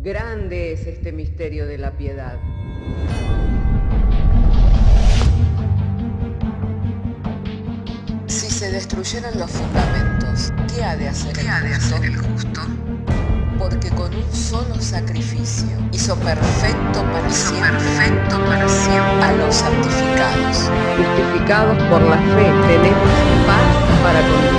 Grande es este misterio de la piedad. Si se destruyeran los fundamentos, ¿qué ha de hacer el justo? Porque con un solo sacrificio hizo perfecto para siempre a los santificados. Justificados por la fe, tenemos paz para con Dios.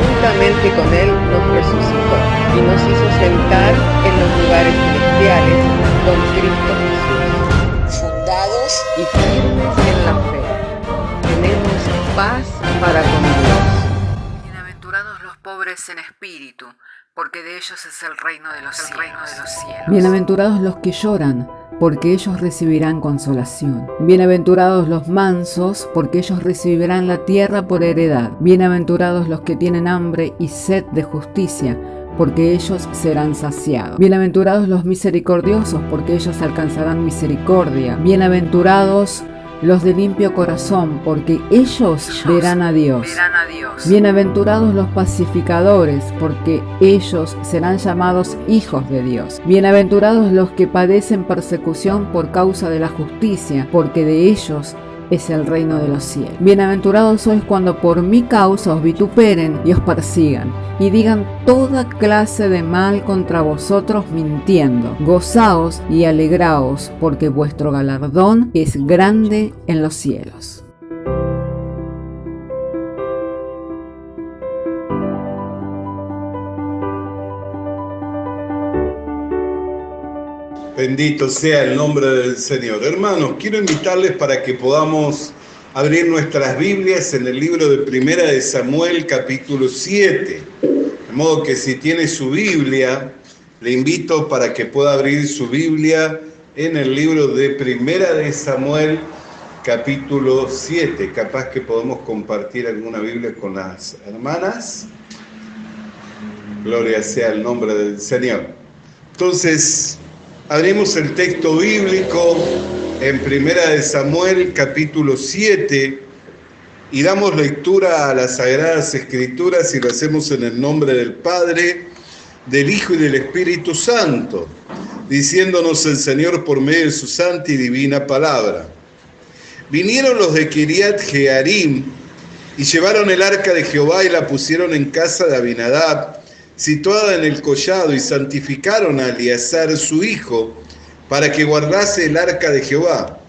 Juntamente con Él nos resucitó y nos hizo sentar en los lugares celestiales con Cristo Jesús. Fundados y firmes en la fe, tenemos paz para con Dios. Bienaventurados los pobres en espíritu, porque de ellos es el reino de los cielos. Bienaventurados los que lloran, porque ellos recibirán consolación. Bienaventurados los mansos, porque ellos recibirán la tierra por heredad. Bienaventurados los que tienen hambre y sed de justicia, porque ellos serán saciados. Bienaventurados los misericordiosos, porque ellos alcanzarán misericordia. Bienaventurados los de limpio corazón, porque ellos verán a Dios. Bienaventurados los pacificadores, porque ellos serán llamados hijos de Dios. Bienaventurados los que padecen persecución por causa de la justicia, porque de ellos es el reino de los cielos. Bienaventurados sois cuando por mi causa os vituperen y os persigan, y digan toda clase de mal contra vosotros mintiendo. Gozaos y alegraos, porque vuestro galardón es grande en los cielos. Bendito sea el nombre del Señor. Hermanos, quiero invitarles para que podamos abrir nuestras Biblias en el libro de Primera de Samuel, capítulo 7. De modo que si tiene su Biblia, le invito para que pueda abrir su Biblia en el libro de Primera de Samuel, capítulo 7. Capaz que podemos compartir alguna Biblia con las hermanas. Gloria sea el nombre del Señor. Entonces, abrimos el texto bíblico en Primera de Samuel, capítulo 7, y damos lectura a las Sagradas Escrituras y lo hacemos en el nombre del Padre, del Hijo y del Espíritu Santo, diciéndonos el Señor por medio de su santa y divina palabra. Vinieron los de Kiriat Jearim y llevaron el arca de Jehová y la pusieron en casa de Abinadab, situada en el collado, y santificaron a Eleazar su hijo para que guardase el arca de Jehová.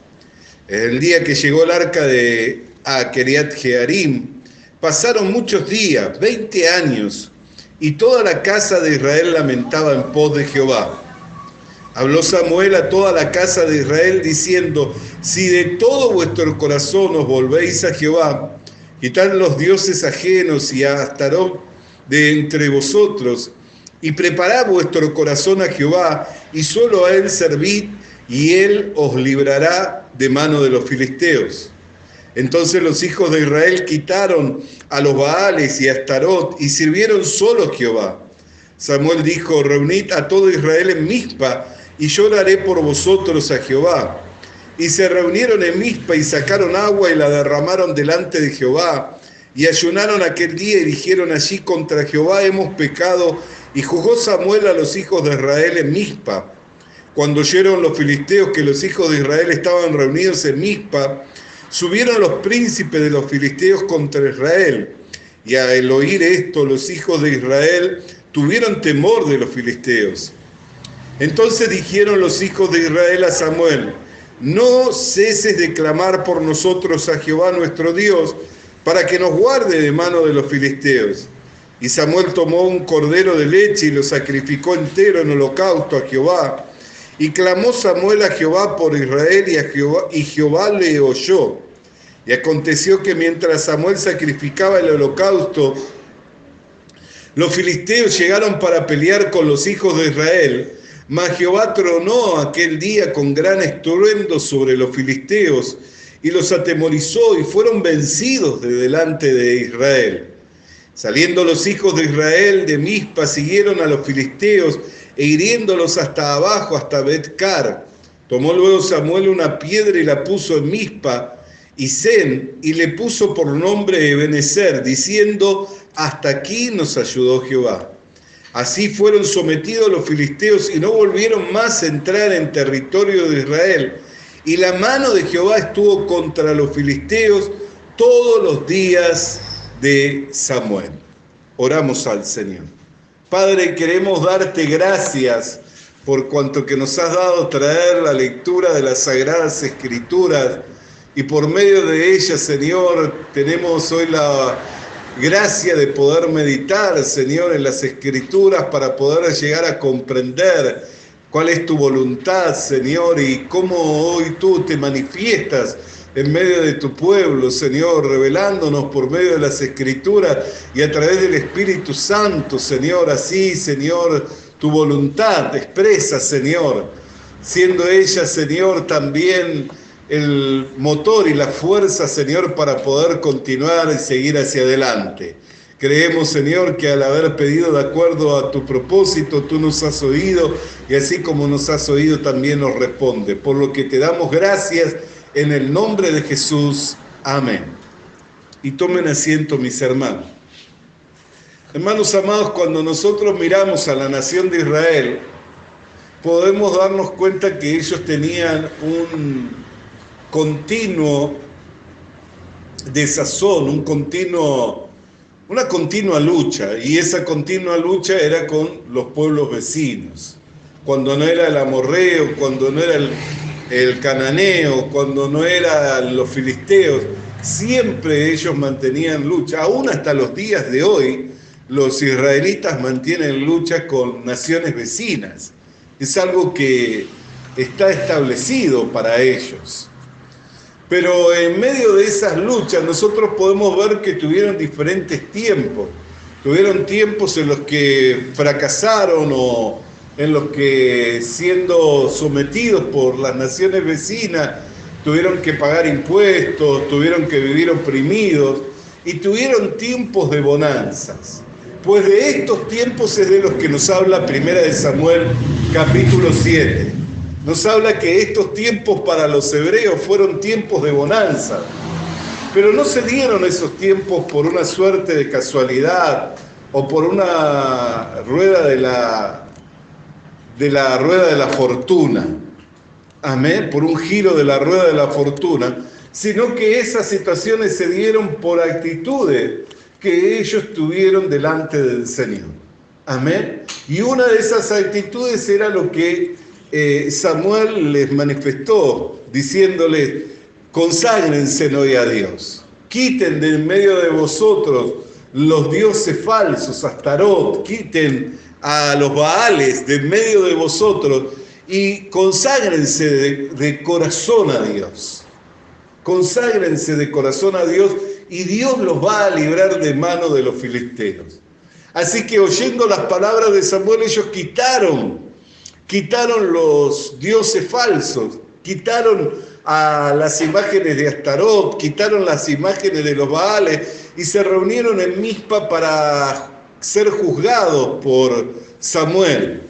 El día que llegó el arca a Kiriat Jearim, pasaron muchos días, 20 años, y toda la casa de Israel lamentaba en pos de Jehová. Habló Samuel a toda la casa de Israel diciendo: si de todo vuestro corazón os volvéis a Jehová, quitad los dioses ajenos y a Astarot de entre vosotros, y preparad vuestro corazón a Jehová, y solo a él servid, y él os librará de mano de los filisteos. Entonces los hijos de Israel quitaron a los Baales y a Astarot, y sirvieron solo a Jehová. Samuel dijo: reunid a todo Israel en Mizpa, y yo oraré por vosotros a Jehová. Y se reunieron en Mizpa, y sacaron agua, y la derramaron delante de Jehová. Y ayunaron aquel día y dijeron allí: contra Jehová hemos pecado. Y juzgó Samuel a los hijos de Israel en Mizpa. Cuando oyeron los filisteos que los hijos de Israel estaban reunidos en Mizpa, subieron los príncipes de los filisteos contra Israel. Y al oír esto, los hijos de Israel tuvieron temor de los filisteos. Entonces dijeron los hijos de Israel a Samuel: no ceses de clamar por nosotros a Jehová nuestro Dios, para que nos guarde de mano de los filisteos. Y Samuel tomó un cordero de leche y lo sacrificó entero en holocausto a Jehová. Y clamó Samuel a Jehová por Israel, y Jehová le oyó. Y aconteció que mientras Samuel sacrificaba el holocausto, los filisteos llegaron para pelear con los hijos de Israel. Mas Jehová tronó aquel día con gran estruendo sobre los filisteos, y los atemorizó, y fueron vencidos de delante de Israel. Saliendo los hijos de Israel de Mizpa, siguieron a los filisteos, e hiriéndolos hasta abajo, hasta Bet-car. Tomó luego Samuel una piedra y la puso en Mizpa y Sen, y le puso por nombre Ebenezer, diciendo: hasta aquí nos ayudó Jehová. Así fueron sometidos los filisteos y no volvieron más a entrar en territorio de Israel. Y la mano de Jehová estuvo contra los filisteos todos los días de Samuel. Oramos al Señor. Padre, queremos darte gracias por cuanto que nos has dado traer la lectura de las Sagradas Escrituras, y por medio de ellas, Señor, tenemos hoy la gracia de poder meditar, Señor, en las Escrituras para poder llegar a comprender cuál es tu voluntad, Señor, y cómo hoy tú te manifiestas en medio de tu pueblo, Señor, revelándonos por medio de las Escrituras y a través del Espíritu Santo, Señor. Así, Señor, tu voluntad expresa, Señor, siendo ella, Señor, también el motor y la fuerza, Señor, para poder continuar y seguir hacia adelante. Creemos, Señor, que al haber pedido de acuerdo a tu propósito, tú nos has oído, y así como nos has oído, también nos responde. Por lo que te damos gracias en el nombre de Jesús. Amén. Y tomen asiento, mis hermanos. Hermanos amados, cuando nosotros miramos a la nación de Israel, podemos darnos cuenta que ellos tenían continuo desazón, una continua lucha, y esa continua lucha era con los pueblos vecinos. Cuando no era el amorreo, cuando no era el cananeo, cuando no eran los filisteos, siempre ellos mantenían lucha. Aún hasta los días de hoy, los israelitas mantienen lucha con naciones vecinas. Es algo que está establecido para ellos. Pero en medio de esas luchas nosotros podemos ver que tuvieron diferentes tiempos. Tuvieron tiempos en los que fracasaron o en los que, siendo sometidos por las naciones vecinas, tuvieron que pagar impuestos, tuvieron que vivir oprimidos, y tuvieron tiempos de bonanzas. Pues de estos tiempos es de los que nos habla Primera de Samuel, capítulo 7. Nos habla que estos tiempos para los hebreos fueron tiempos de bonanza, pero no se dieron esos tiempos por una suerte de casualidad o por una rueda de la rueda de la fortuna, amén, por un giro de la rueda de la fortuna, sino que esas situaciones se dieron por actitudes que ellos tuvieron delante del Señor, amén. Y una de esas actitudes era lo que Samuel les manifestó, diciéndoles: conságrense hoy a Dios, quiten de en medio de vosotros los dioses falsos, Astarot, quiten a los Baales de en medio de vosotros y conságrense de corazón a Dios. Conságrense de corazón a Dios y Dios los va a librar de mano de los filisteos. Así que, oyendo las palabras de Samuel, ellos quitaron los dioses falsos, quitaron a las imágenes de Astarot, quitaron las imágenes de los Baales y se reunieron en Mizpa para ser juzgados por Samuel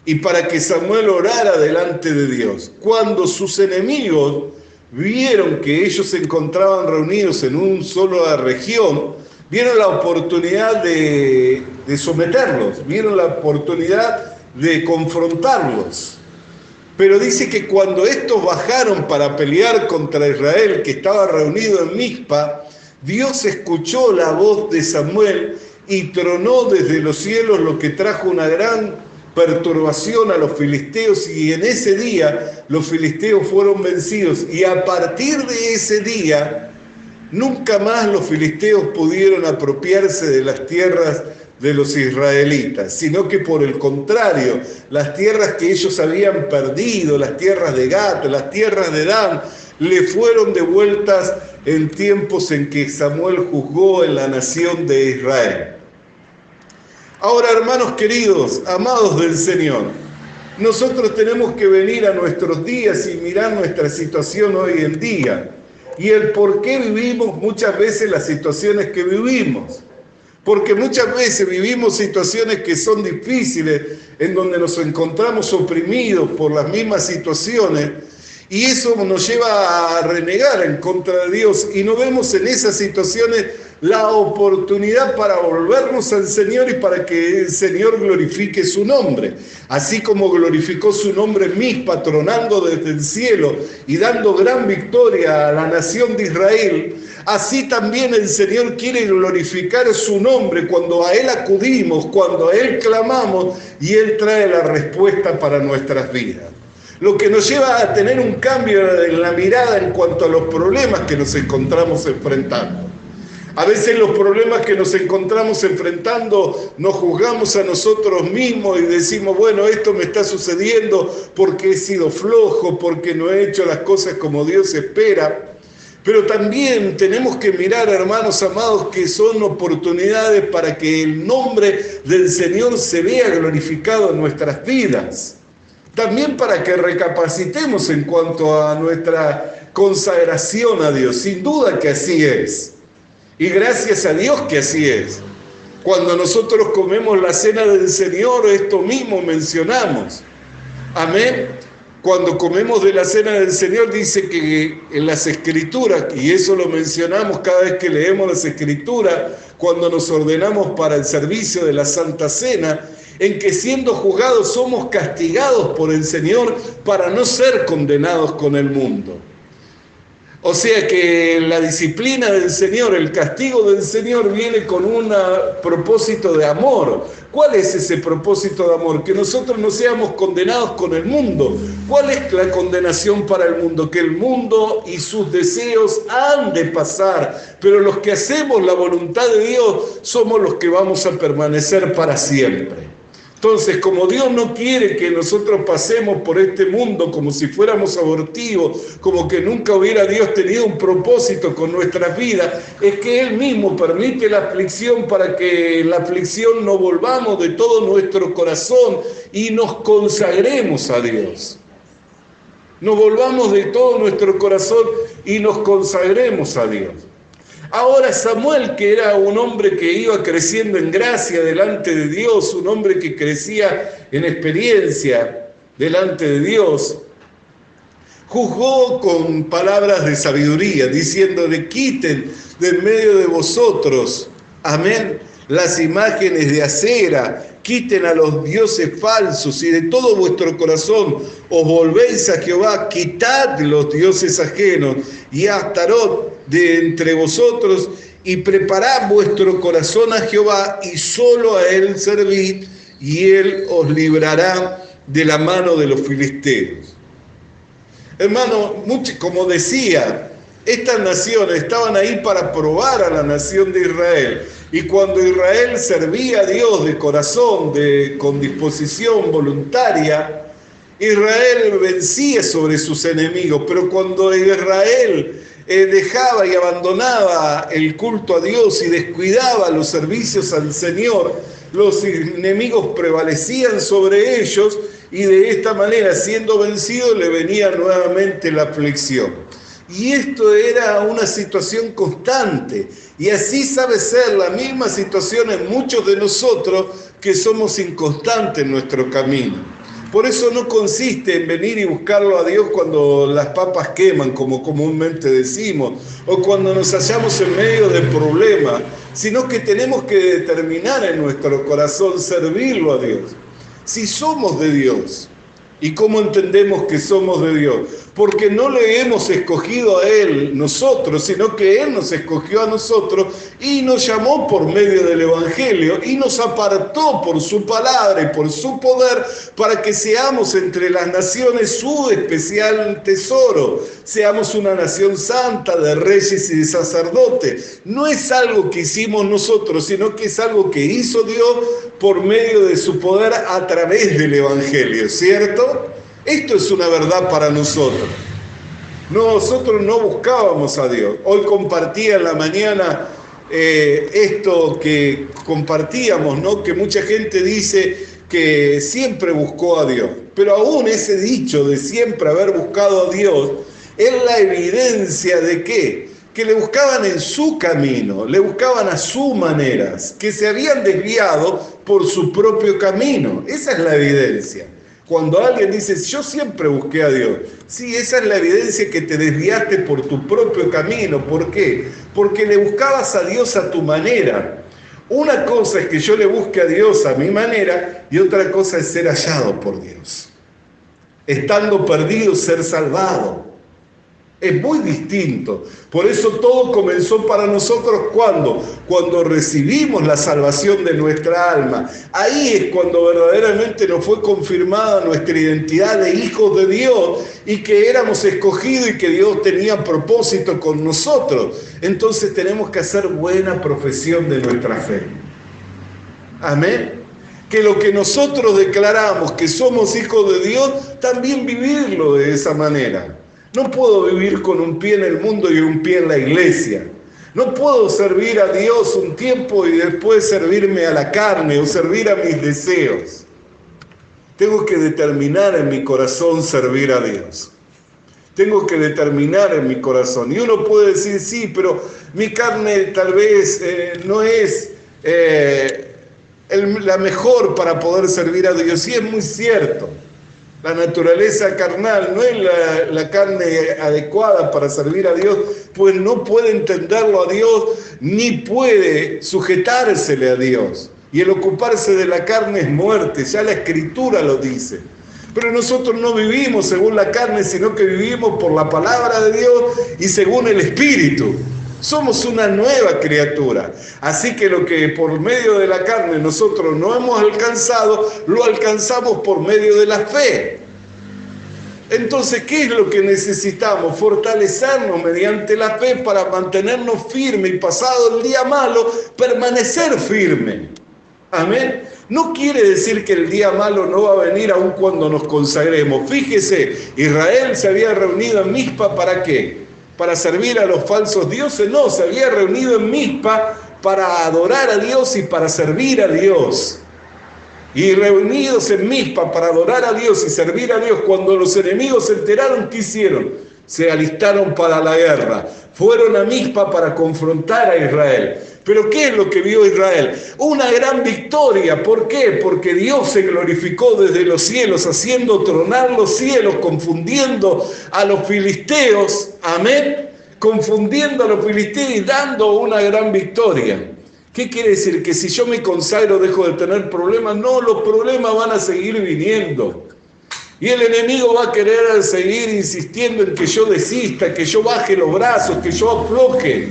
y para que Samuel orara delante de Dios. Cuando sus enemigos vieron que ellos se encontraban reunidos en una sola región, vieron la oportunidad de someterlos, vieron la oportunidad de confrontarlos. Pero dice que cuando estos bajaron para pelear contra Israel, que estaba reunido en Mizpa, Dios escuchó la voz de Samuel y tronó desde los cielos, lo que trajo una gran perturbación a los filisteos, y en ese día los filisteos fueron vencidos, y a partir de ese día nunca más los filisteos pudieron apropiarse de las tierras de los israelitas, sino que por el contrario, las tierras que ellos habían perdido, las tierras de Gat, las tierras de Dan, le fueron devueltas en tiempos en que Samuel juzgó en la nación de Israel. Ahora, hermanos queridos, amados del Señor, nosotros tenemos que venir a nuestros días y mirar nuestra situación hoy en día y el por qué vivimos muchas veces las situaciones que vivimos. Porque muchas veces vivimos situaciones que son difíciles, en donde nos encontramos oprimidos por las mismas situaciones, Y eso nos lleva a renegar en contra de Dios y no vemos en esas situaciones la oportunidad para volvernos al Señor y para que el Señor glorifique su nombre. Así como glorificó su nombre en mí, patronando desde el cielo y dando gran victoria a la nación de Israel, así también el Señor quiere glorificar su nombre cuando a Él acudimos, cuando a Él clamamos y Él trae la respuesta para nuestras vidas. Lo que nos lleva a tener un cambio en la mirada en cuanto a los problemas que nos encontramos enfrentando. A veces los problemas que nos encontramos enfrentando nos juzgamos a nosotros mismos y decimos, bueno, esto me está sucediendo porque he sido flojo, porque no he hecho las cosas como Dios espera. Pero también tenemos que mirar, hermanos amados, que son oportunidades para que el nombre del Señor se vea glorificado en nuestras vidas. También para que recapacitemos en cuanto a nuestra consagración a Dios. Sin duda que así es. Y gracias a Dios que así es. Cuando nosotros comemos la cena del Señor, esto mismo mencionamos. Amén. Cuando comemos de la cena del Señor, dice que en las Escrituras, y eso lo mencionamos cada vez que leemos las Escrituras, cuando nos ordenamos para el servicio de la Santa Cena, en que siendo juzgados somos castigados por el Señor para no ser condenados con el mundo. O sea que la disciplina del Señor, el castigo del Señor viene con un propósito de amor. ¿Cuál es ese propósito de amor? Que nosotros no seamos condenados con el mundo. ¿Cuál es la condenación para el mundo? Que el mundo y sus deseos han de pasar, pero los que hacemos la voluntad de Dios somos los que vamos a permanecer para siempre. Entonces, como Dios no quiere que nosotros pasemos por este mundo como si fuéramos abortivos, como que nunca hubiera Dios tenido un propósito con nuestras vidas, es que Él mismo permite la aflicción para que la aflicción nos volvamos de todo nuestro corazón y nos consagremos a Dios. Nos volvamos de todo nuestro corazón y nos consagremos a Dios. Ahora Samuel, que era un hombre que iba creciendo en gracia delante de Dios, un hombre que crecía en experiencia delante de Dios, juzgó con palabras de sabiduría, diciéndole, quiten de en medio de vosotros, amén, las imágenes de acera, quiten a los dioses falsos y de todo vuestro corazón os volvéis a Jehová, quitad los dioses ajenos y a Astarot de entre vosotros y preparad vuestro corazón a Jehová y solo a Él servid y Él os librará de la mano de los filisteos. Hermano, como decía, estas naciones estaban ahí para probar a la nación de Israel. Y cuando Israel servía a Dios de corazón, con disposición voluntaria, Israel vencía sobre sus enemigos. Pero cuando Israel dejaba y abandonaba el culto a Dios y descuidaba los servicios al Señor, los enemigos prevalecían sobre ellos y de esta manera, siendo vencidos, le venía nuevamente la aflicción. Y esto era una situación constante. Y así sabe ser la misma situación en muchos de nosotros que somos inconstantes en nuestro camino. Por eso no consiste en venir y buscarlo a Dios cuando las papas queman, como comúnmente decimos, o cuando nos hallamos en medio de problemas, sino que tenemos que determinar en nuestro corazón servirlo a Dios. Si somos de Dios, ¿y cómo entendemos que somos de Dios? Porque no le hemos escogido a Él nosotros, sino que Él nos escogió a nosotros y nos llamó por medio del Evangelio y nos apartó por su palabra y por su poder para que seamos entre las naciones su especial tesoro. Seamos una nación santa de reyes y de sacerdotes. No es algo que hicimos nosotros, sino que es algo que hizo Dios por medio de su poder a través del Evangelio, ¿cierto? Esto es una verdad para nosotros. Nosotros no buscábamos a Dios. Hoy compartía en la mañana esto que compartíamos, ¿no? Que mucha gente dice que siempre buscó a Dios. Pero aún ese dicho de siempre haber buscado a Dios es la evidencia de ¿qué? Que le buscaban en su camino, le buscaban a su manera, que se habían desviado por su propio camino. Esa es la evidencia. Cuando alguien dice, yo siempre busqué a Dios, sí, esa es la evidencia que te desviaste por tu propio camino. ¿Por qué? Porque le buscabas a Dios a tu manera. Una cosa es que yo le busque a Dios a mi manera y otra cosa es ser hallado por Dios. Estando perdido, ser salvado. Es muy distinto. Por eso todo comenzó para nosotros cuando recibimos la salvación de nuestra alma. Ahí es cuando verdaderamente nos fue confirmada nuestra identidad de hijos de Dios y que éramos escogidos y que Dios tenía propósito con nosotros. Entonces tenemos que hacer buena profesión de nuestra fe. Amén. Que lo que nosotros declaramos que somos hijos de Dios, también vivirlo de esa manera. No puedo vivir con un pie en el mundo y un pie en la iglesia. No puedo servir a Dios un tiempo y después servirme a la carne o servir a mis deseos. Tengo que determinar en mi corazón servir a Dios. Tengo que determinar en mi corazón. Y uno puede decir, sí, pero mi carne tal vez no es la mejor para poder servir a Dios. Sí, es muy cierto. La naturaleza carnal no es la carne adecuada para servir a Dios, pues no puede entenderlo a Dios, ni puede sujetársele a Dios. Y el ocuparse de la carne es muerte, ya la Escritura lo dice. Pero nosotros no vivimos según la carne, sino que vivimos por la palabra de Dios y según el Espíritu. Somos una nueva criatura. Así que lo que por medio de la carne nosotros no hemos alcanzado, lo alcanzamos por medio de la fe. Entonces, ¿qué es lo que necesitamos? Fortalecernos mediante la fe para mantenernos firmes y pasado el día malo, permanecer firme. Amén. No quiere decir que el día malo no va a venir aun cuando nos consagremos. Fíjese, Israel se había reunido en Mizpa, ¿para qué? ¿Para servir a los falsos dioses? No, se había reunido en Mizpa para adorar a Dios y para servir a Dios. Y reunidos en Mizpa para adorar a Dios y servir a Dios, cuando los enemigos se enteraron, ¿qué hicieron? Se alistaron para la guerra. Fueron a Mizpa para confrontar a Israel. ¿Pero qué es lo que vio Israel? Una gran victoria. ¿Por qué? Porque Dios se glorificó desde los cielos, haciendo tronar los cielos, confundiendo a los filisteos. Amén. Confundiendo a los filisteos y dando una gran victoria. ¿Qué quiere decir? Que si yo me consagro dejo de tener problemas. No, los problemas van a seguir viniendo. Y el enemigo va a querer seguir insistiendo en que yo desista, que yo baje los brazos, que yo afloje.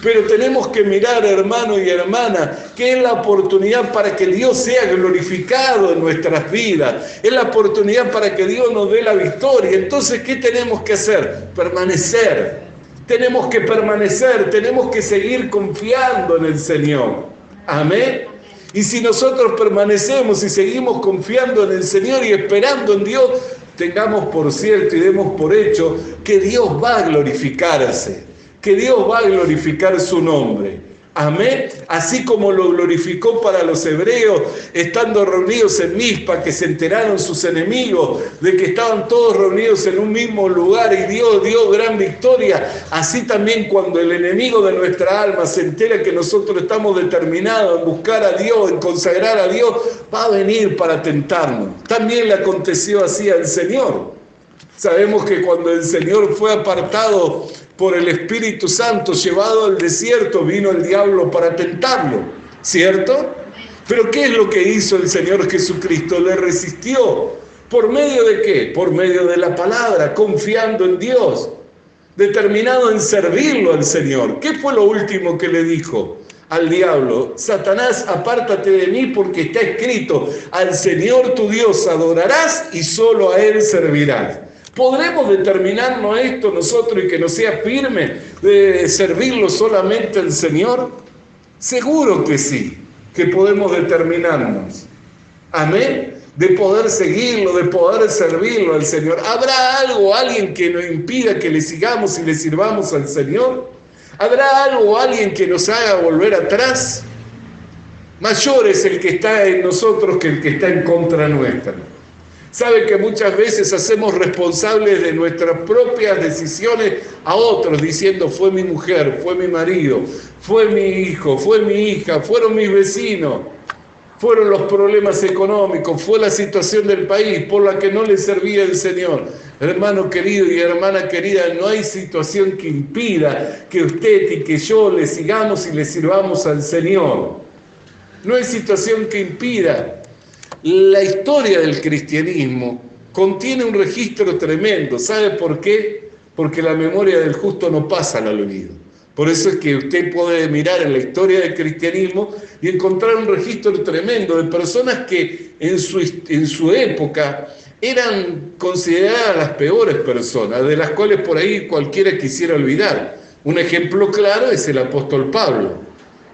Pero tenemos que mirar, hermano y hermana, que es la oportunidad para que Dios sea glorificado en nuestras vidas. Es la oportunidad para que Dios nos dé la victoria. Entonces, ¿qué tenemos que hacer? Permanecer. Tenemos que permanecer, tenemos que seguir confiando en el Señor. Amén. Y si nosotros permanecemos y seguimos confiando en el Señor y esperando en Dios, tengamos por cierto y demos por hecho que Dios va a glorificarse, que Dios va a glorificar su nombre. Amén. Así como lo glorificó para los hebreos, estando reunidos en Mizpa, que se enteraron sus enemigos de que estaban todos reunidos en un mismo lugar y Dios dio gran victoria. Así también cuando el enemigo de nuestra alma se entera que nosotros estamos determinados en buscar a Dios, en consagrar a Dios, va a venir para tentarnos. También le aconteció así al Señor. Sabemos que cuando el Señor fue apartado por el Espíritu Santo, llevado al desierto, vino el diablo para tentarlo, ¿cierto? Pero ¿qué es lo que hizo el Señor Jesucristo? Le resistió. ¿Por medio de qué? Por medio de la palabra, confiando en Dios, determinado en servirlo al Señor. ¿Qué fue lo último que le dijo al diablo? Satanás, apártate de mí porque está escrito, al Señor tu Dios adorarás y solo a Él servirás. ¿Podremos determinarnos esto nosotros y que nos sea firme de servirlo solamente al Señor? Seguro que sí, que podemos determinarnos. Amén. De poder seguirlo, de poder servirlo al Señor. ¿Habrá algo, alguien que nos impida que le sigamos y le sirvamos al Señor? ¿Habrá algo, alguien que nos haga volver atrás? Mayor es el que está en nosotros que el que está en contra nuestra. Sabe que muchas veces hacemos responsables de nuestras propias decisiones a otros, diciendo fue mi mujer, fue mi marido, fue mi hijo, fue mi hija, fueron mis vecinos. fueron los problemas económicos, fue la situación del país por la que no le servía el Señor. Hermano querido y hermana querida, no hay situación que impida que usted y que yo le sigamos y le sirvamos al Señor. No hay situación que impida. La historia del cristianismo contiene un registro tremendo. ¿Sabe por qué? Porque la memoria del justo no pasa al olvido. Por eso es que usted puede mirar en la historia del cristianismo y encontrar un registro tremendo de personas que en su época eran consideradas las peores personas, de las cuales por ahí cualquiera quisiera olvidar. Un ejemplo claro es el apóstol Pablo.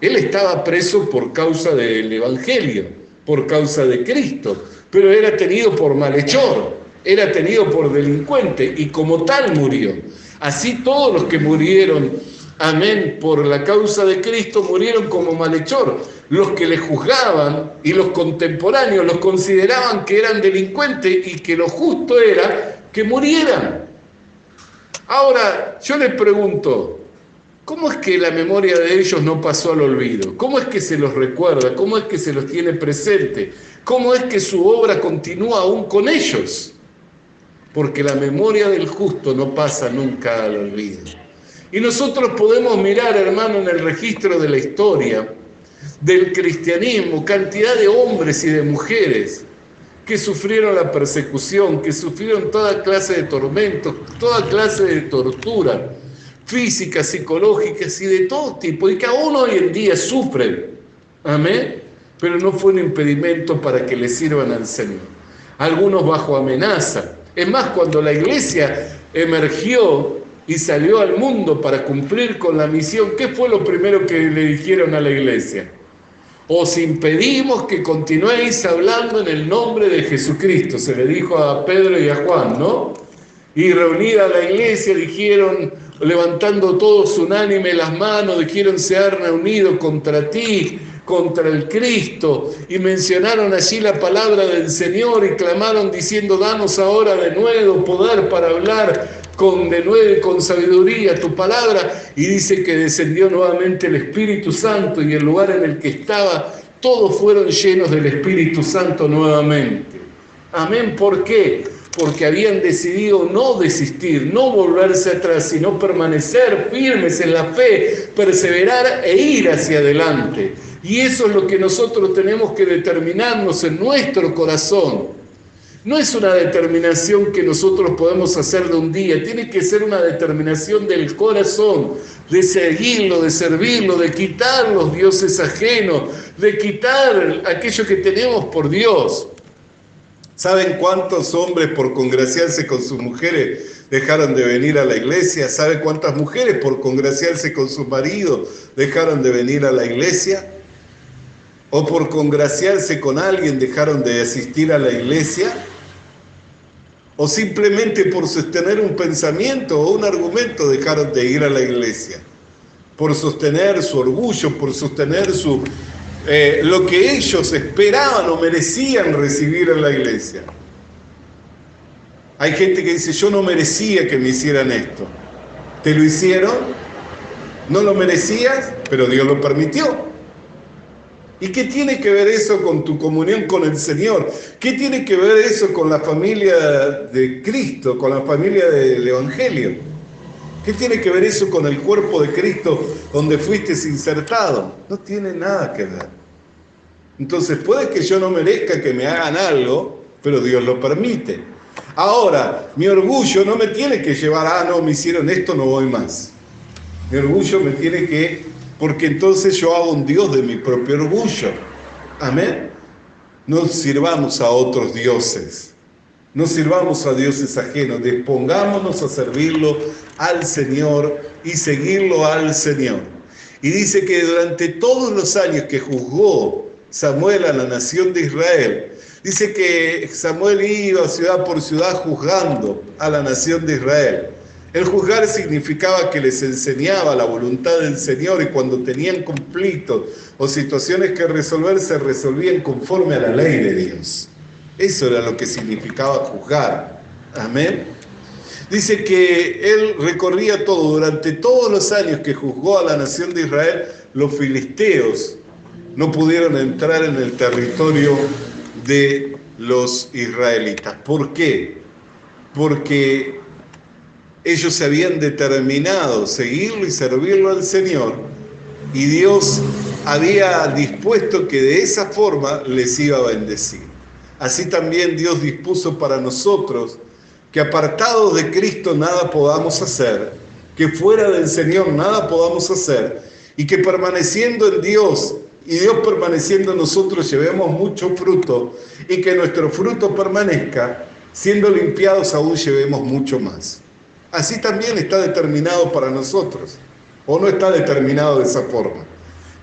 Él estaba preso por causa del Evangelio, por causa de Cristo, pero era tenido por malhechor, era tenido por delincuente y como tal murió. Así todos los que murieron, amén, por la causa de Cristo murieron como malhechor. Los que le juzgaban y los contemporáneos los consideraban que eran delincuentes y que lo justo era que murieran. Ahora, yo les pregunto, ¿cómo es que la memoria de ellos no pasó al olvido? ¿Cómo es que se los recuerda? ¿Cómo es que se los tiene presente? ¿Cómo es que su obra continúa aún con ellos? Porque la memoria del justo no pasa nunca al olvido. Y nosotros podemos mirar, hermano, en el registro de la historia del cristianismo, cantidad de hombres y de mujeres que sufrieron la persecución, que sufrieron toda clase de tormentos, toda clase de tortura, físicas, psicológicas y de todo tipo, y que aún hoy en día sufren, amén, pero no fue un impedimento para que le sirvan al Señor. Algunos bajo amenaza. Es más, cuando la iglesia emergió y salió al mundo para cumplir con la misión, ¿qué fue lo primero que le dijeron a la iglesia? Os impedimos que continuéis hablando en el nombre de Jesucristo, se le dijo a Pedro y a Juan, ¿no? Y reunida la iglesia dijeron, levantando todos unánime las manos, dijeron, se han reunido contra ti, contra el Cristo, y mencionaron allí la palabra del Señor y clamaron diciendo, danos ahora de nuevo poder para hablar de nuevo y con sabiduría tu palabra, y dice que descendió nuevamente el Espíritu Santo, y el lugar en el que estaba, todos fueron llenos del Espíritu Santo nuevamente. Amén, ¿por qué? Porque habían decidido no desistir, no volverse atrás, sino permanecer firmes en la fe, perseverar e ir hacia adelante. Y eso es lo que nosotros tenemos que determinarnos en nuestro corazón. No es una determinación que nosotros podemos hacer de un día, tiene que ser una determinación del corazón, de seguirlo, de servirlo, de quitar los dioses ajenos, de quitar aquello que tenemos por Dios. ¿Saben cuántos hombres por congraciarse con sus mujeres dejaron de venir a la iglesia? ¿Saben cuántas mujeres por congraciarse con sus maridos dejaron de venir a la iglesia? ¿O por congraciarse con alguien dejaron de asistir a la iglesia? ¿O simplemente por sostener un pensamiento o un argumento dejaron de ir a la iglesia? Por sostener su orgullo, por sostener lo que ellos esperaban o merecían recibir en la iglesia. Hay gente que dice, yo no merecía que me hicieran esto. ¿Te lo hicieron? ¿No lo merecías? Pero Dios lo permitió. ¿Y qué tiene que ver eso con tu comunión con el Señor? ¿Qué tiene que ver eso con la familia de Cristo, con la familia del Evangelio? ¿Qué tiene que ver eso con el cuerpo de Cristo donde fuiste insertado? No tiene nada que ver. Entonces puede que yo no merezca que me hagan algo, pero Dios lo permite. Ahora, mi orgullo no me tiene que llevar, no, me hicieron esto, no voy más. Mi orgullo me tiene que... porque entonces yo hago un Dios de mi propio orgullo. Amén. No sirvamos a otros dioses. No sirvamos a dioses ajenos. Dispongámonos a servirlo al Señor y seguirlo al Señor. Y dice que durante todos los años que juzgó Samuel a la nación de Israel, dice que Samuel iba ciudad por ciudad juzgando a la nación de Israel. El juzgar significaba que les enseñaba la voluntad del Señor y cuando tenían conflictos o situaciones que resolver, se resolvían conforme a la ley de Dios. Eso era lo que significaba juzgar. Amén. Dice que él recorría todo, durante todos los años que juzgó a la nación de Israel, los filisteos no pudieron entrar en el territorio de los israelitas. ¿Por qué? Porque ellos se habían determinado seguirlo y servirlo al Señor, y Dios había dispuesto que de esa forma les iba a bendecir. Así también Dios dispuso para nosotros que apartados de Cristo nada podamos hacer, que fuera del Señor nada podamos hacer, y que permaneciendo en Dios y Dios permaneciendo en nosotros llevemos mucho fruto, y que nuestro fruto permanezca, siendo limpiados aún llevemos mucho más. Así también está determinado para nosotros, o no está determinado de esa forma.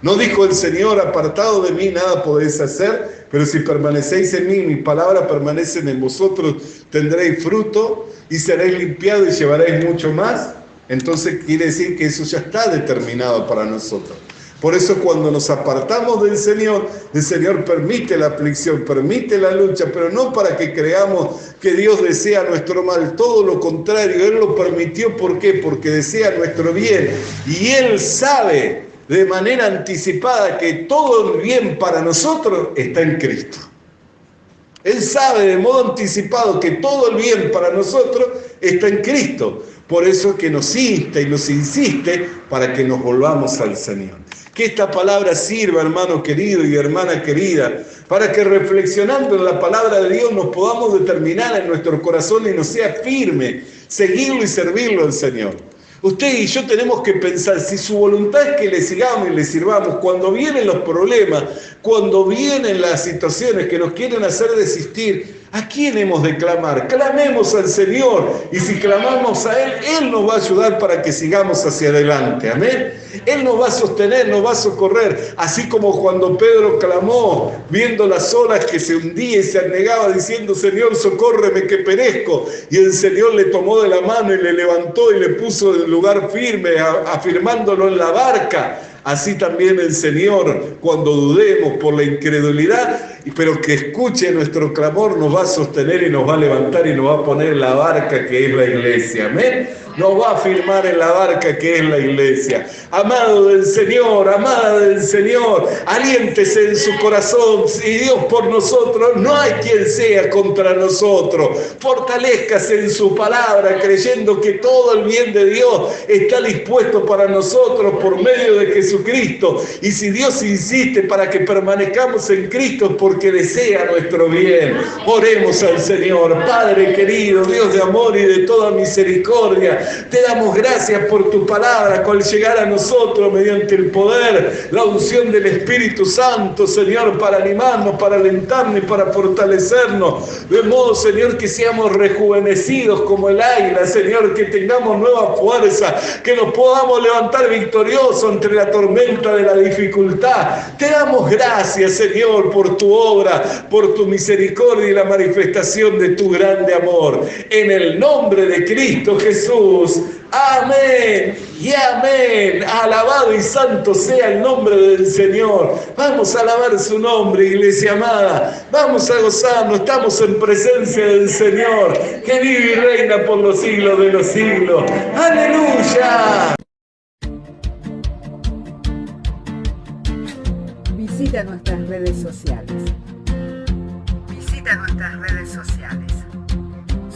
¿No dijo el Señor, apartado de mí nada podéis hacer? Pero si permanecéis en mí, mis palabras permanecen en vosotros, tendréis fruto y seréis limpiados y llevaréis mucho más. Entonces quiere decir que eso ya está determinado para nosotros. Por eso cuando nos apartamos del Señor, el Señor permite la aflicción, permite la lucha, pero no para que creamos que Dios desea nuestro mal, todo lo contrario, Él lo permitió. ¿Por qué? Porque desea nuestro bien, y Él sabe de manera anticipada que todo el bien para nosotros está en Cristo. Él sabe de modo anticipado que todo el bien para nosotros está en Cristo. Por eso que nos insta y nos insiste para que nos volvamos al Señor. Que esta palabra sirva, hermano querido y hermana querida, para que reflexionando en la palabra de Dios nos podamos determinar en nuestro corazón y nos sea firme seguirlo y servirlo al Señor. Usted y yo tenemos que pensar, si su voluntad es que le sigamos y le sirvamos, cuando vienen los problemas, cuando vienen las situaciones que nos quieren hacer desistir, ¿a quién hemos de clamar? Clamemos al Señor, y si clamamos a Él, Él nos va a ayudar para que sigamos hacia adelante, amén. Él nos va a sostener, nos va a socorrer, así como cuando Pedro clamó, viendo las olas que se hundía y se anegaba, diciendo, Señor, socórreme que perezco, y el Señor le tomó de la mano y le levantó y le puso en lugar firme, afirmándolo en la barca. Así también el Señor, cuando dudemos por la incredulidad, pero que escuche nuestro clamor, nos va a sostener y nos va a levantar y nos va a poner en la barca que es la iglesia. Amén. Nos va a firmar en la barca que es la iglesia. Amado del Señor, amada del Señor, aliéntese en su corazón. Si Dios por nosotros, no hay quien sea contra nosotros. Fortalézcase en su palabra, creyendo que todo el bien de Dios está dispuesto para nosotros por medio de Jesucristo. Y si Dios insiste para que permanezcamos en Cristo, es porque desea nuestro bien. Oremos al Señor. Padre querido, Dios de amor y de toda misericordia, te damos gracias por tu palabra, al llegar a nosotros mediante el poder, la unción del Espíritu Santo, Señor, para animarnos, para alentarnos y para fortalecernos, de modo, Señor, que seamos rejuvenecidos como el águila, Señor, que tengamos nueva fuerza, que nos podamos levantar victoriosos entre la tormenta de la dificultad. Te damos gracias, Señor, por tu obra, por tu misericordia y la manifestación de tu grande amor. En el nombre de Cristo Jesús. Amén y amén. Alabado y santo sea el nombre del Señor. Vamos a alabar su nombre, iglesia amada. Vamos a gozarnos. Estamos en presencia del Señor, que vive y reina por los siglos de los siglos. ¡Aleluya! Visita nuestras redes sociales.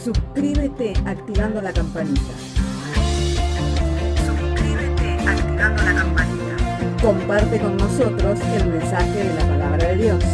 Suscríbete activando la campanita. Comparte con nosotros el mensaje de la palabra de Dios.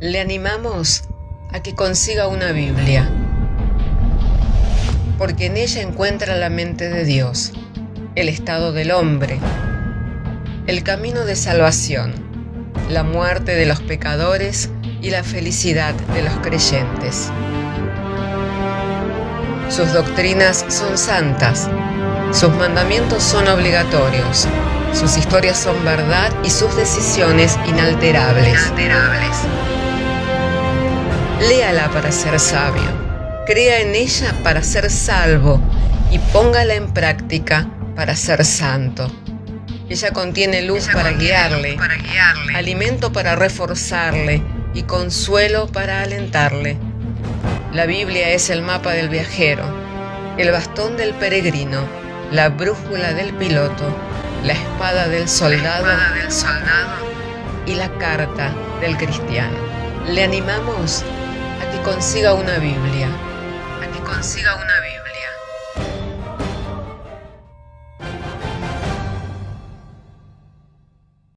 Le animamos a que consiga una Biblia, porque en ella encuentra la mente de Dios, el estado del hombre, el camino de salvación, la muerte de los pecadores y la felicidad de los creyentes. Sus doctrinas son santas, sus mandamientos son obligatorios, sus historias son verdad y sus decisiones inalterables. Léala para ser sabio, crea en ella para ser salvo y póngala en práctica para ser santo. Ella contiene luz para guiarle, alimento para reforzarle y consuelo para alentarle. La Biblia es el mapa del viajero, el bastón del peregrino, la brújula del piloto, la espada del soldado y la carta del cristiano. Le animamos a que consiga una Biblia,